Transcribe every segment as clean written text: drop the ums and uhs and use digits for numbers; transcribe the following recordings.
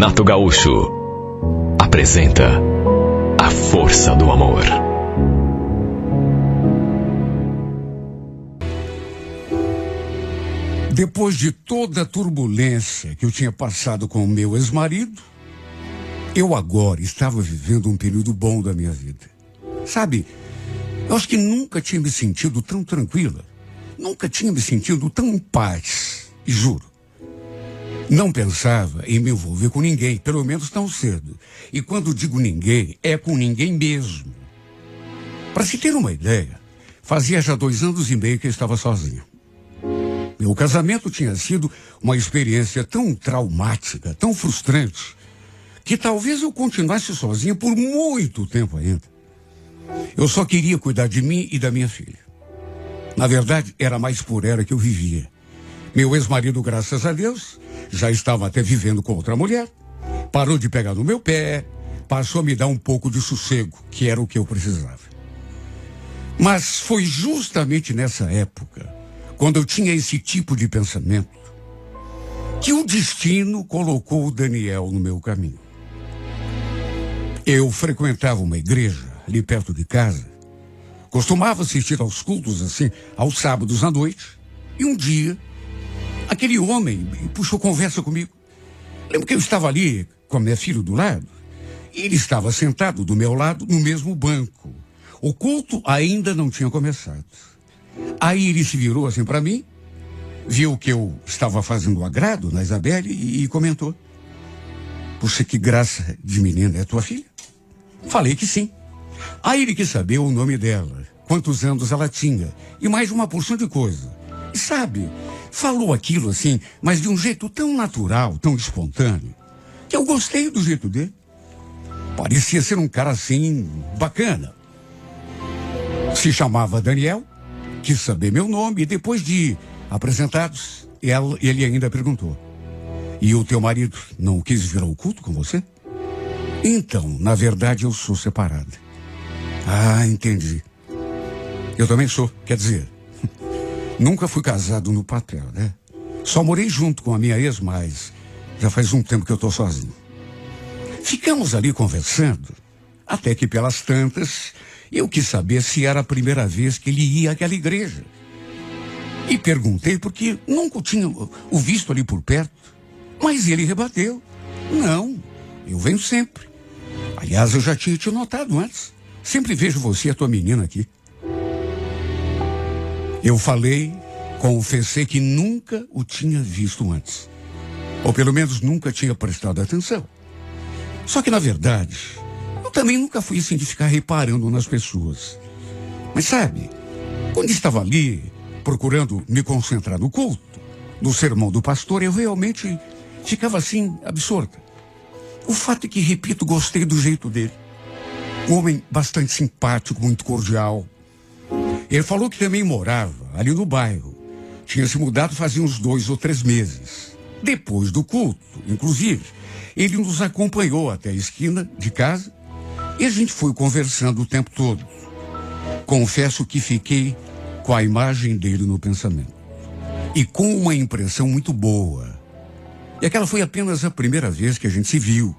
Renato Gaúcho apresenta A Força do Amor. Depois de toda a turbulência que eu tinha passado com o meu ex-marido, eu agora estava vivendo um período bom da minha vida. Sabe, eu acho que nunca tinha me sentido tão tranquila, nunca tinha me sentido tão em paz, e juro. Não pensava em me envolver com ninguém, pelo menos tão cedo. E quando digo ninguém, é com ninguém mesmo. Para se ter uma ideia, fazia já 2 anos e meio que eu estava sozinho. Meu casamento tinha sido uma experiência tão traumática, tão frustrante, que talvez eu continuasse sozinho por muito tempo ainda. Eu só queria cuidar de mim e da minha filha. Na verdade, era mais por ela que eu vivia. Meu ex-marido, graças a Deus, já estava até vivendo com outra mulher, parou de pegar no meu pé, passou a me dar um pouco de sossego, que era o que eu precisava. Mas foi justamente nessa época, quando eu tinha esse tipo de pensamento, que o destino colocou o Daniel no meu caminho. Eu frequentava uma igreja ali perto de casa, costumava assistir aos cultos assim, aos sábados à noite, e um dia, aquele homem puxou conversa comigo. Lembro que eu estava ali com a minha filha do lado, e ele estava sentado do meu lado no mesmo banco. O culto ainda não tinha começado. Aí ele se virou assim para mim, viu que eu estava fazendo agrado na Isabelle e comentou: "Puxa, que graça de menina, é tua filha?" Falei que sim. Aí ele quis saber o nome dela, quantos anos ela tinha e mais uma porção de coisa. E sabe, falou aquilo assim, mas de um jeito tão natural, tão espontâneo, que eu gostei do jeito dele. Parecia ser um cara assim, bacana. Se chamava Daniel, quis saber meu nome e depois de apresentados, ele ainda perguntou: "E o teu marido não quis vir ao culto com você?" "Então, na verdade eu sou separada." "Ah, entendi. Eu também sou, quer dizer, nunca fui casado no papel, né? Só morei junto com a minha ex, mas já faz um tempo que eu tô sozinho." Ficamos ali conversando, até que pelas tantas, eu quis saber se era a primeira vez que ele ia àquela igreja. E perguntei porque nunca tinha o visto ali por perto. Mas ele rebateu: "Não, eu venho sempre. Aliás, eu já tinha te notado antes. Sempre vejo você e a tua menina aqui." Eu falei, confessei que nunca o tinha visto antes. Ou pelo menos nunca tinha prestado atenção. Só que, na verdade, eu também nunca fui assim de ficar reparando nas pessoas. Mas sabe, quando estava ali, procurando me concentrar no culto, no sermão do pastor, eu realmente ficava assim, absorta. O fato é que, repito, gostei do jeito dele. Um homem bastante simpático, muito cordial. Ele falou que também morava ali no bairro. Tinha se mudado fazia uns 2 ou 3 meses. Depois do culto, inclusive, ele nos acompanhou até a esquina de casa e a gente foi conversando o tempo todo. Confesso que fiquei com a imagem dele no pensamento. E com uma impressão muito boa. E aquela foi apenas a primeira vez que a gente se viu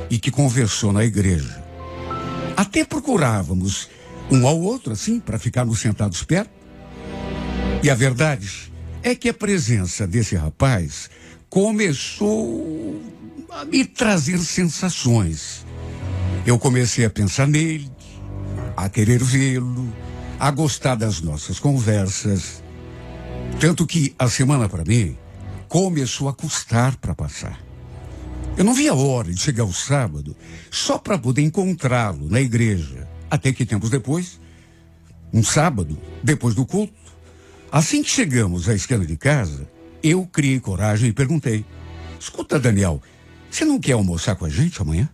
e que conversou na igreja. Até procurávamos um ao outro, assim, para ficarmos sentados perto. E a verdade é que a presença desse rapaz começou a me trazer sensações. Eu comecei a pensar nele, a querer vê-lo, a gostar das nossas conversas. Tanto que a semana para mim começou a custar para passar. Eu não via a hora de chegar o sábado só para poder encontrá-lo na igreja. Até que tempos depois, um sábado, depois do culto, assim que chegamos à esquina de casa, eu criei coragem e perguntei: "Escuta, Daniel, você não quer almoçar com a gente amanhã?"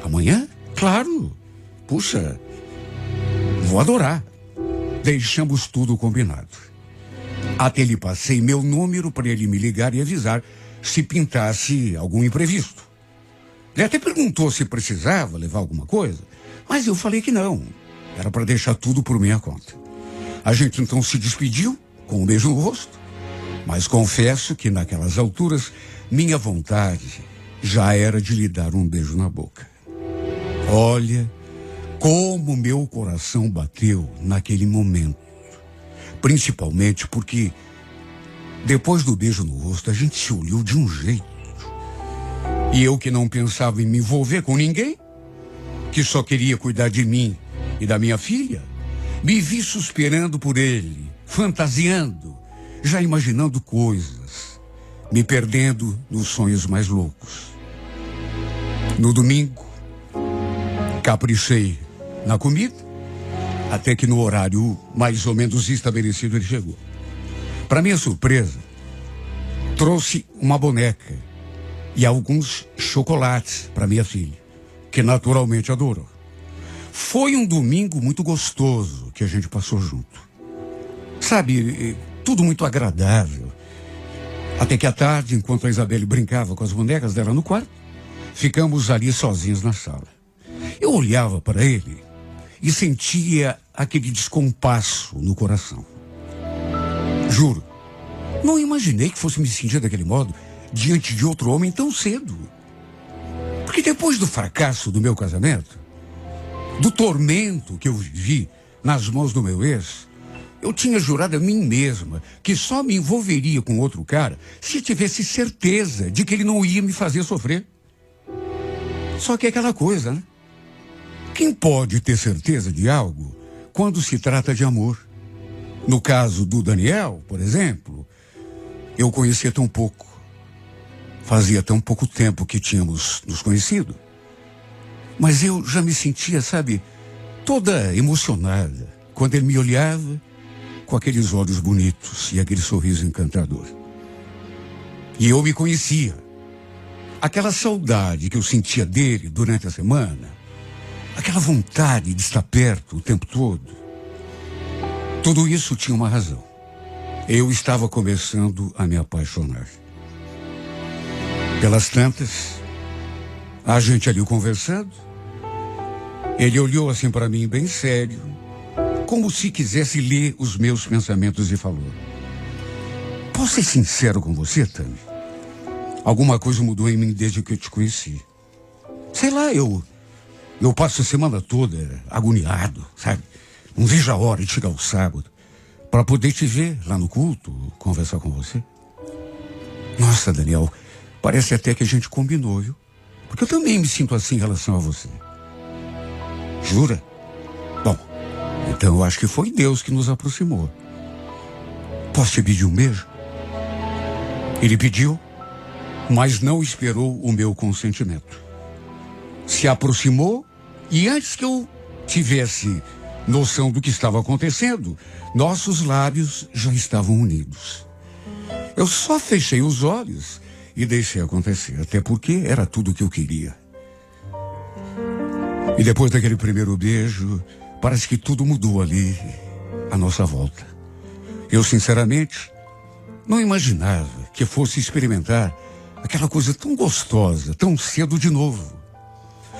"Amanhã? Claro. Puxa, vou adorar." Deixamos tudo combinado. Até lhe passei meu número para ele me ligar e avisar se pintasse algum imprevisto. Ele até perguntou se precisava levar alguma coisa, mas eu falei que não. Era para deixar tudo por minha conta. A gente então se despediu com um beijo no rosto, mas confesso que naquelas alturas minha vontade já era de lhe dar um beijo na boca. Olha como meu coração bateu naquele momento. Principalmente porque, depois do beijo no rosto, a gente se olhou de um jeito. E eu, que não pensava em me envolver com ninguém, que só queria cuidar de mim e da minha filha, me vi suspirando por ele, fantasiando, já imaginando coisas, me perdendo nos sonhos mais loucos. No domingo, caprichei na comida, até que no horário mais ou menos estabelecido ele chegou. Para minha surpresa, trouxe uma boneca e alguns chocolates para minha filha, que naturalmente adorou. Foi um domingo muito gostoso que a gente passou junto. Sabe, tudo muito agradável. Até que à tarde, enquanto a Isabelle brincava com as bonecas dela no quarto, ficamos ali sozinhos na sala. Eu olhava para ele e sentia aquele descompasso no coração. Juro, não imaginei que fosse me sentir daquele modo diante de outro homem tão cedo. Porque depois do fracasso do meu casamento, do tormento que eu vivi nas mãos do meu ex, eu tinha jurado a mim mesma que só me envolveria com outro cara se tivesse certeza de que ele não ia me fazer sofrer. Só que é aquela coisa, né? Quem pode ter certeza de algo quando se trata de amor? No caso do Daniel, por exemplo, eu conhecia tão pouco. Fazia tão pouco tempo que tínhamos nos conhecido. Mas eu já me sentia, sabe, toda emocionada quando ele me olhava com aqueles olhos bonitos e aquele sorriso encantador. E eu me conhecia. Aquela saudade que eu sentia dele durante a semana, aquela vontade de estar perto o tempo todo, tudo isso tinha uma razão. Eu estava começando a me apaixonar. Pelas tantas, a gente ali conversando, ele olhou assim para mim bem sério, como se quisesse ler os meus pensamentos e falou: posso ser sincero com você, Tami? Alguma coisa mudou em mim desde que eu te conheci. Sei lá, eu passo a semana toda agoniado, sabe? Não vejo a hora de chegar o sábado para poder te ver lá no culto, conversar com você. Nossa, Daniel, parece até que a gente combinou, viu? Porque eu também me sinto assim em relação a você. Jura? Bom, então eu acho que foi Deus que nos aproximou. Posso te pedir um beijo? Ele pediu, mas não esperou o meu consentimento. Se aproximou e antes que eu tivesse noção do que estava acontecendo, nossos lábios já estavam unidos. Eu só fechei os olhos e deixei acontecer, até porque era tudo o que eu queria. E depois daquele primeiro beijo, parece que tudo mudou ali, à nossa volta. Eu, sinceramente, não imaginava que fosse experimentar aquela coisa tão gostosa, tão cedo de novo.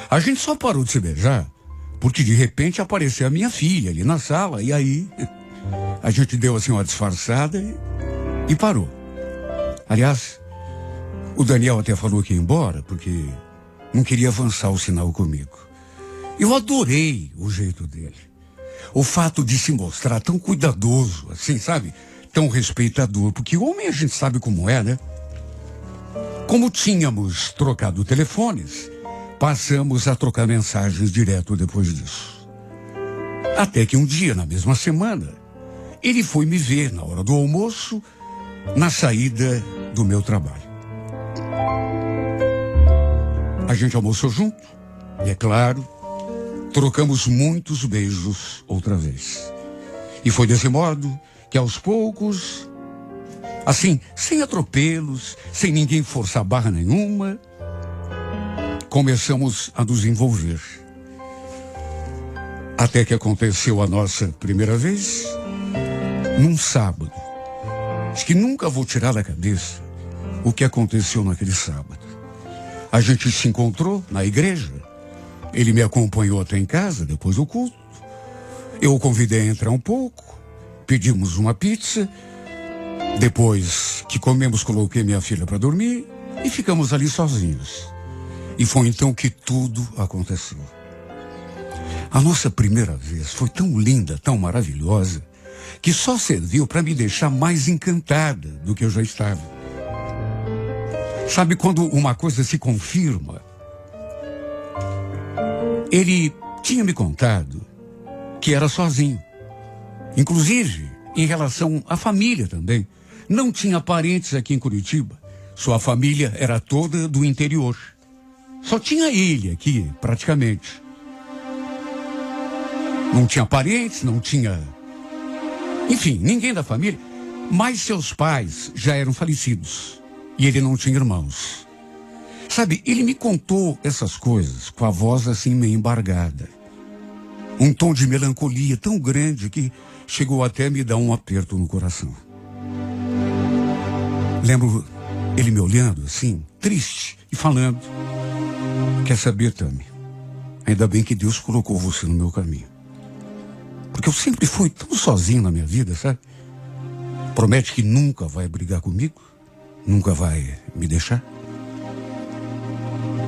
A gente só parou de se beijar porque de repente apareceu a minha filha ali na sala e aí a gente deu assim uma disfarçada e parou. Aliás, o Daniel até falou que ia embora porque não queria avançar o sinal comigo. Eu adorei o jeito dele. O fato de se mostrar tão cuidadoso, assim, sabe? Tão respeitador, porque homem a gente sabe como é, né? Como tínhamos trocado telefones, passamos a trocar mensagens direto depois disso. Até que um dia, na mesma semana, ele foi me ver na hora do almoço, na saída do meu trabalho. A gente almoçou junto, e é claro, trocamos muitos beijos outra vez. E foi desse modo que aos poucos, assim, sem atropelos, sem ninguém forçar barra nenhuma, começamos a nos envolver. Até que aconteceu a nossa primeira vez, num sábado. Acho que nunca vou tirar da cabeça o que aconteceu naquele sábado. A gente se encontrou na igreja. Ele me acompanhou até em casa, depois do culto. Eu o convidei a entrar um pouco. Pedimos uma pizza. Depois que comemos, coloquei minha filha para dormir. e ficamos ali sozinhos. E foi então que tudo aconteceu. A nossa primeira vez foi tão linda, tão maravilhosa, que só serviu para me deixar mais encantada do que eu já estava. Sabe quando uma coisa se confirma? Ele tinha me contado que era sozinho. Inclusive, em relação à família também. Não tinha parentes aqui em Curitiba. Sua família era toda do interior. Só tinha ele aqui, praticamente. Não tinha parentes, não tinha... Enfim, ninguém da família. Mas seus pais já eram falecidos. E ele não tinha irmãos. Sabe, ele me contou essas coisas com a voz assim meio embargada. Um tom de melancolia tão grande que chegou até a me dar um aperto no coração. Lembro ele me olhando assim, triste, e falando: quer saber, Tami? Ainda bem que Deus colocou você no meu caminho. Porque eu sempre fui tão sozinho na minha vida, sabe? Promete que nunca vai brigar comigo? Nunca vai me deixar?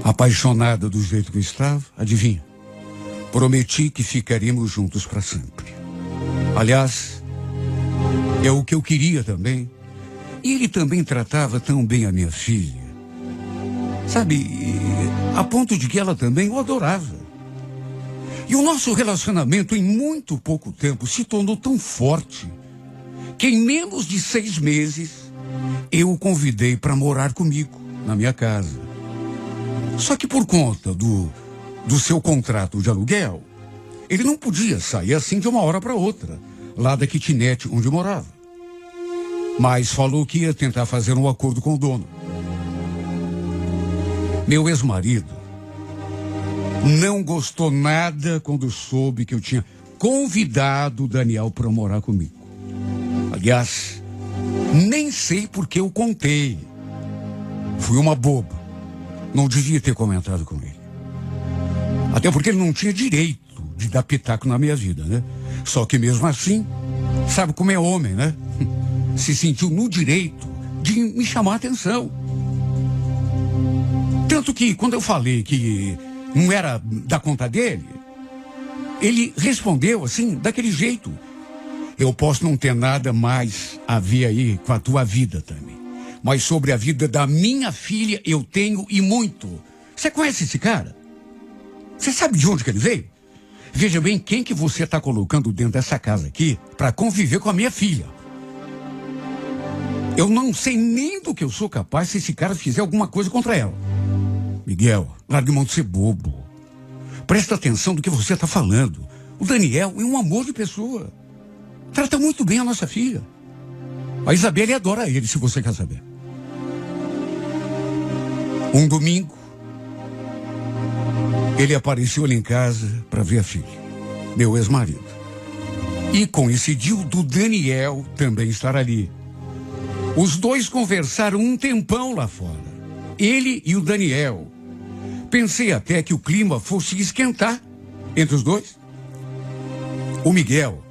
Apaixonada do jeito que eu estava, adivinha? Prometi que ficaríamos juntos para sempre. Aliás, é o que eu queria também. E ele também tratava tão bem a minha filha. Sabe, a ponto de que ela também o adorava. E o nosso relacionamento em muito pouco tempo se tornou tão forte que em menos de 6 meses eu o convidei para morar comigo na minha casa. Só que por conta do seu contrato de aluguel, ele não podia sair assim de uma hora para outra, lá da kitnet onde morava. Mas falou que ia tentar fazer um acordo com o dono. Meu ex-marido não gostou nada quando soube que eu tinha convidado o Daniel para morar comigo. Aliás, nem sei por que eu contei. Fui uma boba. Não devia ter comentado com ele. Até porque ele não tinha direito de dar pitaco na minha vida, né? Só que mesmo assim, sabe como é homem, né? Se sentiu no direito de me chamar a atenção. Tanto que quando eu falei que não era da conta dele, ele respondeu assim, daquele jeito: eu posso não ter nada mais a ver aí com a tua vida também, mas sobre a vida da minha filha eu tenho e muito. Você conhece esse cara? Você sabe de onde que ele veio? Veja bem quem que você está colocando dentro dessa casa aqui para conviver com a minha filha. Eu não sei nem do que eu sou capaz se esse cara fizer alguma coisa contra ela. Miguel, largue mão de ser bobo. Presta atenção do que você está falando. O Daniel é um amor de pessoa. Trata muito bem a nossa filha. A Isabelle adora ele, se você quer saber. Um domingo, ele apareceu ali em casa para ver a filha, meu ex-marido. E coincidiu do Daniel também estar ali. Os dois conversaram um tempão lá fora. Ele e o Daniel. Pensei até que o clima fosse esquentar entre os dois. O Miguel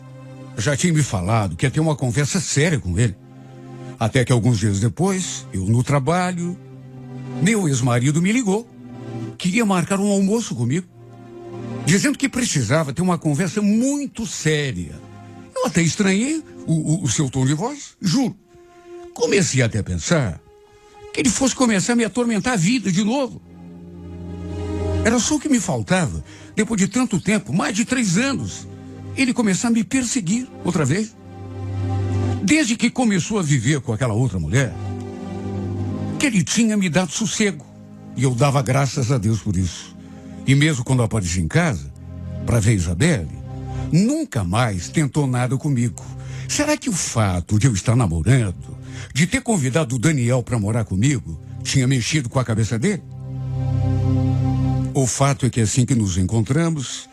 já tinha me falado que ia ter uma conversa séria com ele. Até que alguns dias depois, eu no trabalho, meu ex-marido me ligou. Queria marcar um almoço comigo, dizendo que precisava ter uma conversa muito séria. Eu até estranhei o seu tom de voz, juro. Comecei até a pensar que ele fosse começar a me atormentar a vida de novo. Era só o que me faltava, depois de tanto tempo, mais de 3 anos, ele começar a me perseguir outra vez. Desde que começou a viver com aquela outra mulher, que ele tinha me dado sossego. E eu dava graças a Deus por isso. E mesmo quando apareci em casa, para ver Isabelle, nunca mais tentou nada comigo. Será que o fato de eu estar namorando, de ter convidado o Daniel para morar comigo, tinha mexido com a cabeça dele? O fato é que assim que nos encontramos,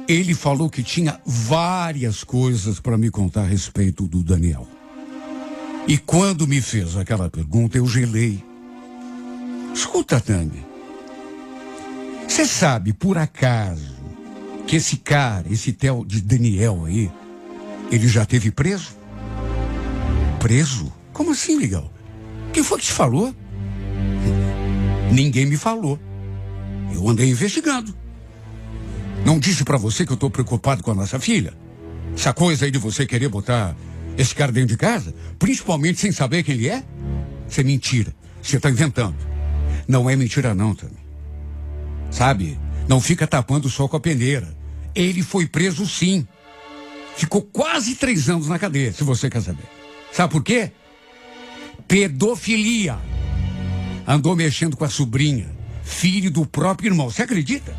ele falou que tinha várias coisas para me contar a respeito do Daniel. E quando me fez aquela pergunta, eu gelei. Escuta, Tami, você sabe, por acaso, que esse cara, esse tal de Daniel aí, ele já teve preso? Preso? Como assim, Miguel? Quem foi que te falou? Ninguém me falou. Eu andei investigando. Não disse pra você que eu tô preocupado com a nossa filha? Essa coisa aí de você querer botar esse cara dentro de casa, principalmente sem saber quem ele é? Isso é mentira. Você tá inventando. Não é mentira não, Tami. Sabe? Não fica tapando o sol com a peneira. Ele foi preso sim. Ficou quase 3 anos na cadeia, se você quer saber. Sabe por quê? Pedofilia. Andou mexendo com a sobrinha, filho do próprio irmão. Você acredita?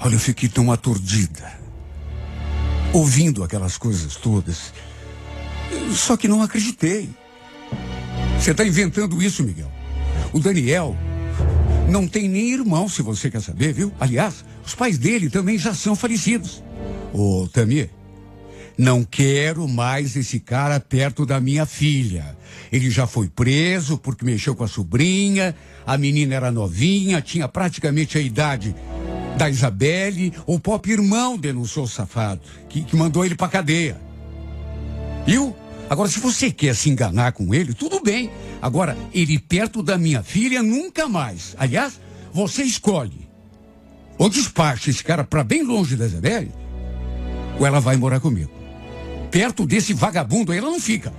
Olha, eu fiquei tão aturdida, ouvindo aquelas coisas todas. Só que não acreditei. Você está inventando isso, Miguel. O Daniel não tem nem irmão, se você quer saber, viu? Aliás, os pais dele também já são falecidos. Ô, Tami, não quero mais esse cara perto da minha filha. Ele já foi preso porque mexeu com a sobrinha, a menina era novinha, tinha praticamente a idade da Isabelle. O próprio irmão denunciou o safado, que mandou ele pra cadeia. Viu? Agora, se você quer se enganar com ele, tudo bem. Agora, ele perto da minha filha, nunca mais. Aliás, você escolhe. Ou despacha esse cara pra bem longe da Isabelle, ou ela vai morar comigo. Perto desse vagabundo aí, ela não fica.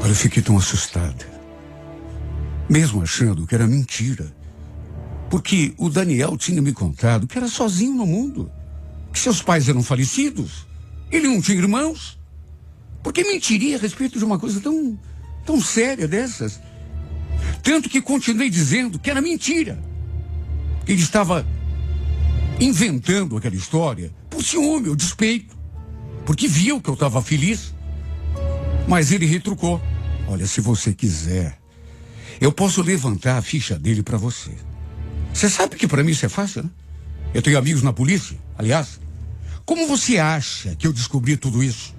Olha, eu fiquei tão assustada. Mesmo achando que era mentira. Porque o Daniel tinha me contado que era sozinho no mundo. Que seus pais eram falecidos. Ele não tinha irmãos. Por que mentiria a respeito de uma coisa tão séria dessas? Tanto que continuei dizendo que era mentira. Ele estava inventando aquela história por ciúme ou despeito. Porque viu que eu estava feliz. Mas ele retrucou. Olha, se você quiser, eu posso levantar a ficha dele para você. Você sabe que para mim isso é fácil, né? Eu tenho amigos na polícia. Aliás, como você acha que eu descobri tudo isso?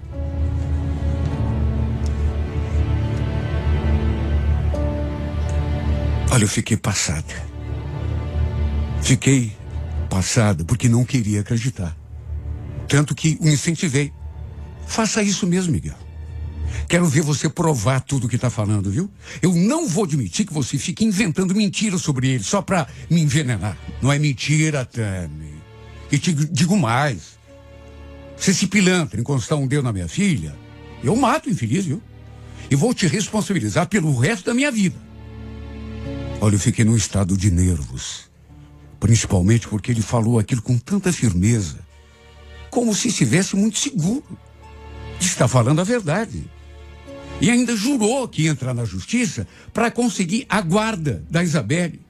Olha, eu fiquei passada. Fiquei passada porque não queria acreditar. Tanto que o incentivei. Faça isso mesmo, Miguel. Quero ver você provar tudo o que está falando, viu? Eu não vou admitir que você fique inventando mentiras sobre ele só para me envenenar. Não é mentira, Tami. E te digo mais. Se esse pilantra encostar um dedo na minha filha, eu mato o infeliz, viu? E vou te responsabilizar pelo resto da minha vida. Olha, eu fiquei num estado de nervos. Principalmente porque ele falou aquilo com tanta firmeza. Como se estivesse muito seguro de estar falando a verdade. E ainda jurou que ia entrar na justiça para conseguir a guarda da Isabelle.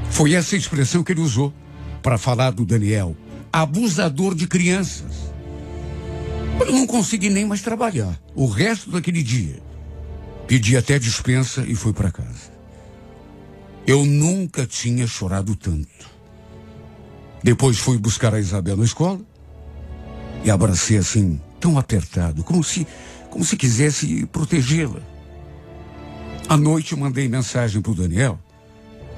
Foi essa expressão que ele usou para falar do Daniel. Abusador de crianças. Eu não consegui nem mais trabalhar. O resto daquele dia. Pedi até dispensa e fui para casa. Eu nunca tinha chorado tanto. Depois fui buscar a Isabel na escola e abracei assim, tão apertado, como se quisesse protegê-la. À noite mandei mensagem para o Daniel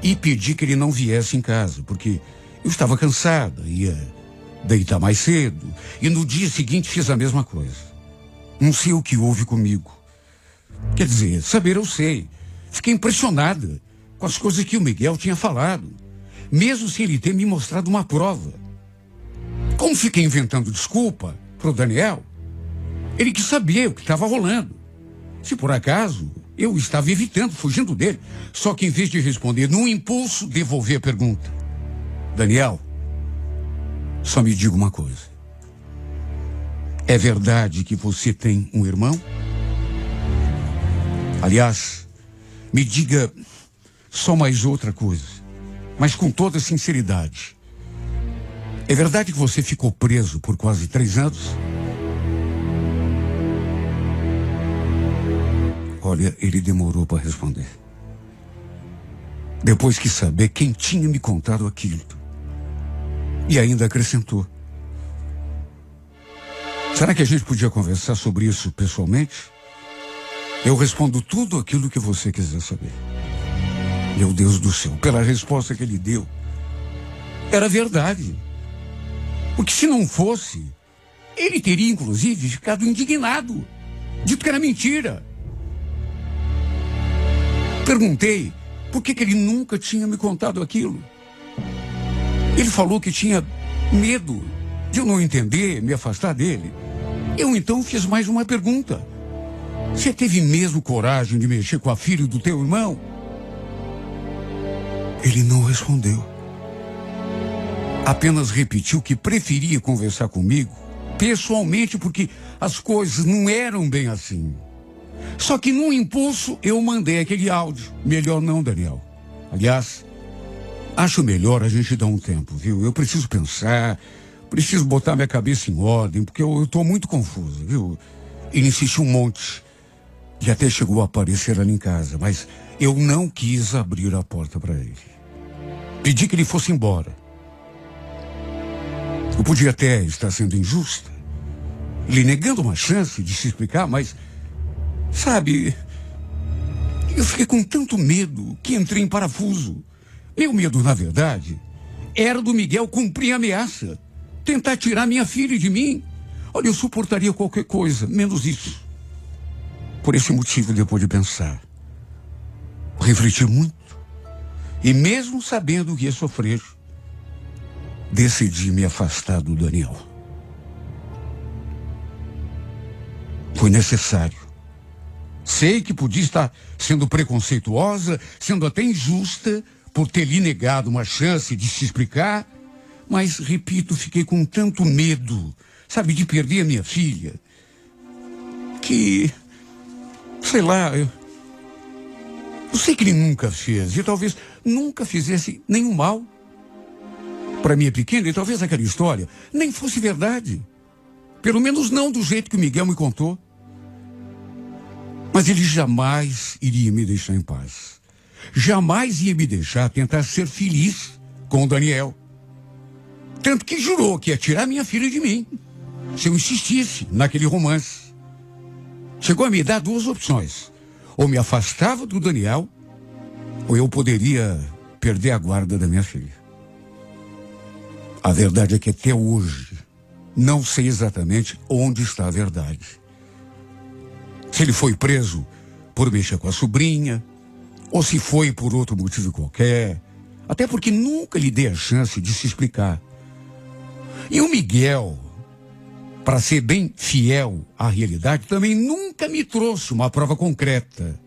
e pedi que ele não viesse em casa, porque eu estava cansada, ia deitar mais cedo, e no dia seguinte fiz a mesma coisa. Não sei o que houve comigo. Quer dizer, saber eu sei. Fiquei impressionada com as coisas que o Miguel tinha falado, mesmo sem ele ter me mostrado uma prova. Como fiquei inventando desculpa pro Daniel, ele quis saber o que estava rolando. Se por acaso eu estava evitando, fugindo dele. Só que em vez de responder num impulso, devolvi a pergunta. Daniel, só me diga uma coisa. É verdade que você tem um irmão? Aliás, me diga só mais outra coisa, mas com toda sinceridade. É verdade que você ficou preso por quase 3 anos? Olha, ele demorou para responder. Depois quis saber quem tinha me contado aquilo. E ainda acrescentou. Será que a gente podia conversar sobre isso pessoalmente? Eu respondo tudo aquilo que você quiser saber. Meu Deus do céu, pela resposta que ele deu, era verdade. Porque se não fosse, Ele teria, inclusive, ficado indignado, dito que era mentira. Perguntei por que ele nunca tinha me contado aquilo. Ele falou que tinha medo de eu não entender, me afastar dele. Eu então fiz mais uma pergunta. Você teve mesmo coragem de mexer com a filha do teu irmão? Ele não respondeu. Apenas repetiu que preferia conversar comigo pessoalmente porque as coisas não eram bem assim. Só que num impulso eu mandei aquele áudio. Melhor não, Daniel. Aliás, acho melhor a gente dar um tempo, viu? Eu preciso pensar, preciso botar minha cabeça em ordem, porque eu tô muito confuso, viu? Ele insistiu um monte e até chegou a aparecer ali em casa, mas eu não quis abrir a porta para ele. Pedi que ele fosse embora. Eu podia até estar sendo injusta, lhe negando uma chance de se explicar, mas, sabe, eu fiquei com tanto medo que entrei em parafuso. Meu medo, na verdade, era do Miguel cumprir a ameaça, tentar tirar minha filha de mim. Olha, eu suportaria qualquer coisa, menos isso. Por esse motivo, depois de pensar, refleti muito, e mesmo sabendo que ia sofrer, decidi me afastar do Daniel. Foi necessário. Sei que podia estar sendo preconceituosa, sendo até injusta, por ter lhe negado uma chance de se explicar, mas, repito, fiquei com tanto medo, sabe, de perder a minha filha, que, sei lá, eu sei que ele nunca fez, e talvez nunca fizesse nenhum mal para minha pequena, e talvez aquela história nem fosse verdade. Pelo menos não do jeito que o Miguel me contou. Mas ele jamais iria me deixar em paz. Jamais ia me deixar tentar ser feliz com o Daniel. Tanto que jurou que ia tirar minha filha de mim se eu insistisse naquele romance. Chegou a me dar duas opções. Ou me afastava do Daniel, ou eu poderia perder a guarda da minha filha. A verdade é que até hoje não sei exatamente onde está a verdade. Se ele foi preso por mexer com a sobrinha, ou se foi por outro motivo qualquer, até porque nunca lhe dei a chance de se explicar. E o Miguel, para ser bem fiel à realidade, também nunca me trouxe uma prova concreta,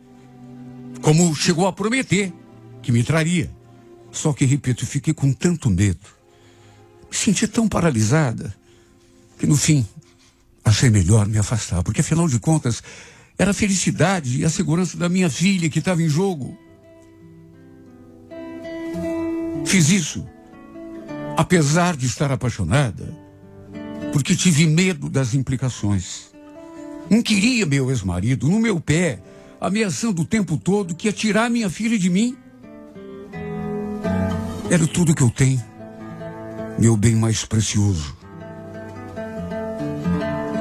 como chegou a prometer que me traria. Só que, repito, fiquei com tanto medo, me senti tão paralisada, que no fim achei melhor me afastar, porque afinal de contas era a felicidade e a segurança da minha filha que estava em jogo. Fiz isso, apesar de estar apaixonada, porque tive medo das implicações. Não queria meu ex-marido no meu pé, ameaçando o tempo todo que ia tirar minha filha de mim. Era tudo que eu tenho, meu bem mais precioso.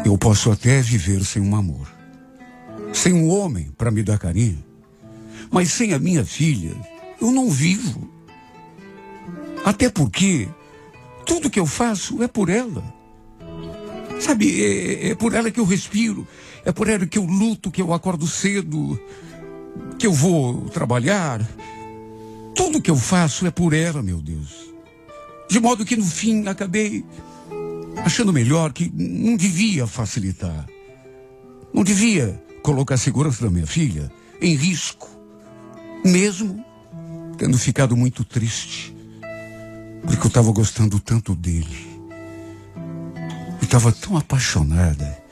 Eu posso até viver sem um amor, sem um homem para me dar carinho, mas sem a minha filha, eu não vivo. Até porque tudo que eu faço é por ela. Sabe, é por ela que eu respiro, é por ela que eu luto, que eu acordo cedo, que eu vou trabalhar. Tudo que eu faço é por ela, meu Deus. De modo que no fim acabei achando melhor que não devia facilitar. Não devia colocar a segurança da minha filha em risco, mesmo tendo ficado muito triste, porque eu estava gostando tanto dele. Eu estava tão apaixonada,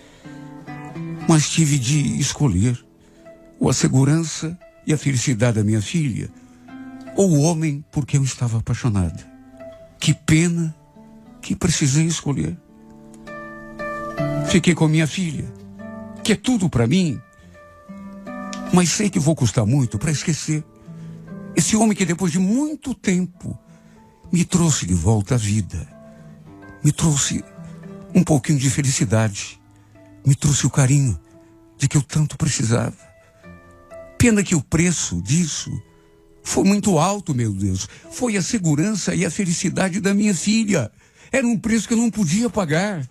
mas tive de escolher ou a segurança e a felicidade da minha filha, ou o homem por quem eu estava apaixonada. Que pena que precisei escolher. Fiquei com minha filha, que é tudo para mim, mas sei que vou custar muito para esquecer esse homem que depois de muito tempo me trouxe de volta à vida, me trouxe um pouquinho de felicidade, me trouxe o carinho de que eu tanto precisava. Pena que o preço disso foi muito alto, meu Deus. Foi a segurança e a felicidade da minha filha. Era um preço que eu não podia pagar.